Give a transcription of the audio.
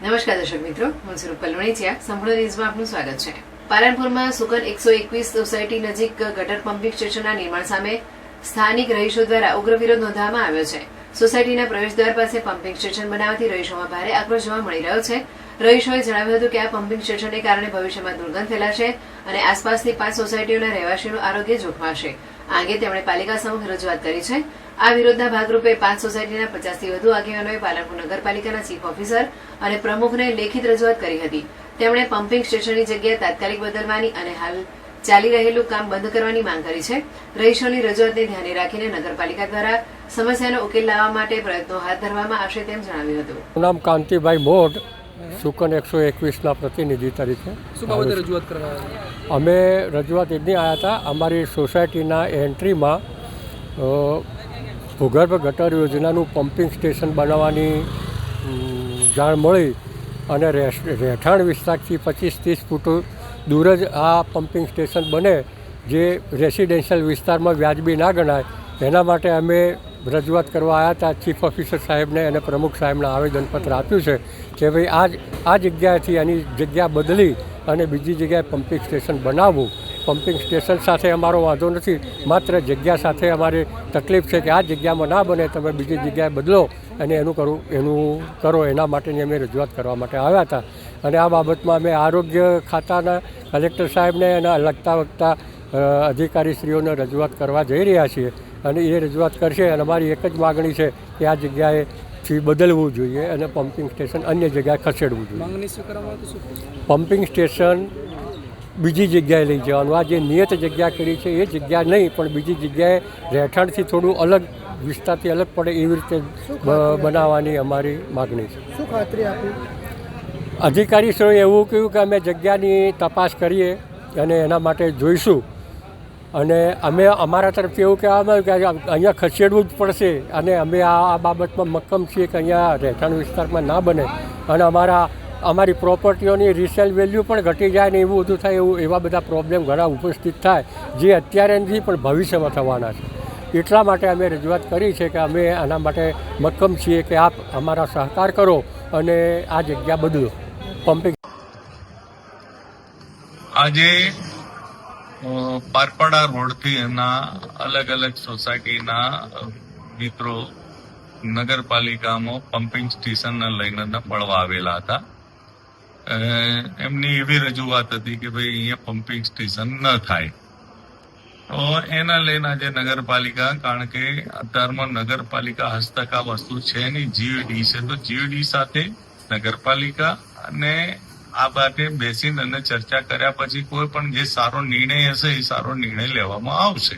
નમસ્કાર દર્શક મિત્રો, હું સ્વરૂપ કલોણીચિયા. સંપૂર્ણ ન્યૂઝમાં આપનું સ્વાગત છે. પાલનપુરમાં સુકન 121 સોસાયટી નજીક ગટર પમ્પિંગ સ્ટેશનના નિર્માણ સામે સ્થાનિક રહીશો દ્વારા ઉગ્ર વિરોધ નોંધવામાં આવ્યો છે. સોસાયટીના પ્રવેશદ્વાર પાસે પમ્પિંગ સ્ટેશન બનાવવાથી રહીશોમાં ભારે આક્રોશ જોવા મળી રહ્યો છે. રહીશોએ જણાવ્યું હતું કે આ પમ્પિંગ સ્ટેશનને કારણે ભવિષ્યમાં દુર્ગંધ ફેલાશે અને આસપાસની 5 સોસાયટીઓના રહેવાસીઓનું આરોગ્ય જોખમાશે. આ અંગે તેમણે પાલિકા સમક્ષ રજૂઆત કરી છે. આ વિરોધના ભાગરૂપે 5 સોસાયટીના 50થી વધુ આગેવાનોએ પાલનપુર નગરપાલિકાના ચીફ ઓફિસર અને પ્રમુખને લેખિત રજૂઆત કરી હતી. તેમણે પમ્પિંગ સ્ટેશનની જગ્યા તાત્કાલિક બદલવાની અને હાલ ચાલી રહેલું કામ બંધ કરવાની માંગ કરી છે. રહીશોની રજૂઆતને ધ્યાને રાખીને નગરપાલિકા દ્વારા સમસ્યાનો ઉકેલ લાવવા માટે પ્રયત્નો હાથ ધરવામાં આવશે તેમ જણાવ્યું હતું. નામ કાંતિભાઈ મોઢ, સુકન 121ના પ્રતિનિધિ તરીકે. શું બાબતે રજૂઆત કરવા આવ્યા? અમે રજૂઆત એટલી આવ્યા હતા, અમારી સોસાયટીના એન્ટ્રીમાં ભૂગર્ભ ગટર યોજનાનું પમ્પિંગ સ્ટેશન બનાવવાની જાણ મળી અને રહેઠાણ વિસ્તારથી 25-30 ફૂટ દૂર જ આ પમ્પિંગ સ્ટેશન બને, જે રેસિડેન્શિયલ વિસ્તારમાં વ્યાજબી ના ગણાય. એના માટે અમે રજૂઆત કરવા આવ્યા હતા. ચીફ ઓફિસર સાહેબને અને પ્રમુખ સાહેબને આવેદનપત્ર આપ્યું છે કે ભાઈ આ જગ્યાએથી એની જગ્યા બદલી અને બીજી જગ્યાએ પમ્પિંગ સ્ટેશન બનાવવું. પમ્પિંગ સ્ટેશન સાથે અમારો વાંધો નથી, માત્ર જગ્યા સાથે અમારી તકલીફ છે કે આ જગ્યામાં ના બને, તમે બીજી જગ્યાએ બદલો અને એનું કરો. એના માટેની અમે રજૂઆત કરવા માટે આવ્યા હતા. અને આ બાબતમાં અમે આરોગ્ય ખાતાના કલેક્ટર સાહેબને અને લગતા અધિકારીશ્રીઓને રજૂઆત કરવા જઈ રહ્યા છીએ અને એ રજૂઆત કરશે. અને અમારી એક જ માગણી છે કે આ જગ્યાએથી બદલવું જોઈએ અને પમ્પિંગ સ્ટેશન અન્ય જગ્યાએ ખસેડવું જોઈએ. પમ્પિંગ સ્ટેશન બીજી જગ્યાએ લઈ જવાનું. આ જે નિયત જગ્યા કરી છે એ જગ્યા નહીં, પણ બીજી જગ્યાએ રહેઠાણથી થોડું અલગ વિસ્તારથી અલગ પડે એવી રીતે બનાવવાની અમારી માગણી છે. શું ખાતરી આપી? અધિકારીશ્રીઓએ એવું કહ્યું કે અમે જગ્યાની તપાસ કરીએ અને એના માટે જોઈશું. અને અમે અમારા તરફથી એવું કહેવામાં આવ્યું કે અહીંયા ખસેડવું જ પડશે અને અમે આ બાબતમાં મક્કમ છીએ કે અહીંયા રહેઠાણ વિસ્તારમાં ના બને અને અમારી પ્રોપર્ટીઓની રિસેલ વેલ્યુ પણ ઘટી જાય ને એવું બધું થાય. એવા બધા પ્રોબ્લેમ ઘણા ઉપસ્થિત થાય, જે અત્યારે નથી પણ ભવિષ્યમાં થવાના છે. એટલા માટે અમે રજૂઆત કરી છે કે અમે આના માટે મક્કમ છીએ કે આપ અમારા સહકાર કરો અને આ જગ્યા બદલો. પમ્પિંગ આજે પારપાડા રોડથી એના અલગ અલગ સોસાયટીના મિત્રો નગરપાલિકામાં પમ્પિંગ સ્ટેશનને લઈને મળવા આવેલા હતા. એમની એવી રજૂઆત હતી કે ભાઈ અહીંયા પમ્પિંગ સ્ટેશન ન થાય. તો એના લઈને આજે નગરપાલિકા, કારણ કે અત્યારમાં નગરપાલિકા હસ્તક આ વસ્તુ છે નહીં, જીવીડી છે, તો જીવીડી સાથે નગરપાલિકા અને આ બાબતે બેસીને અને ચર્ચા કર્યા પછી કોઈ પણ જે સારો નિર્ણય હશે એ સારો નિર્ણય લેવામાં આવશે.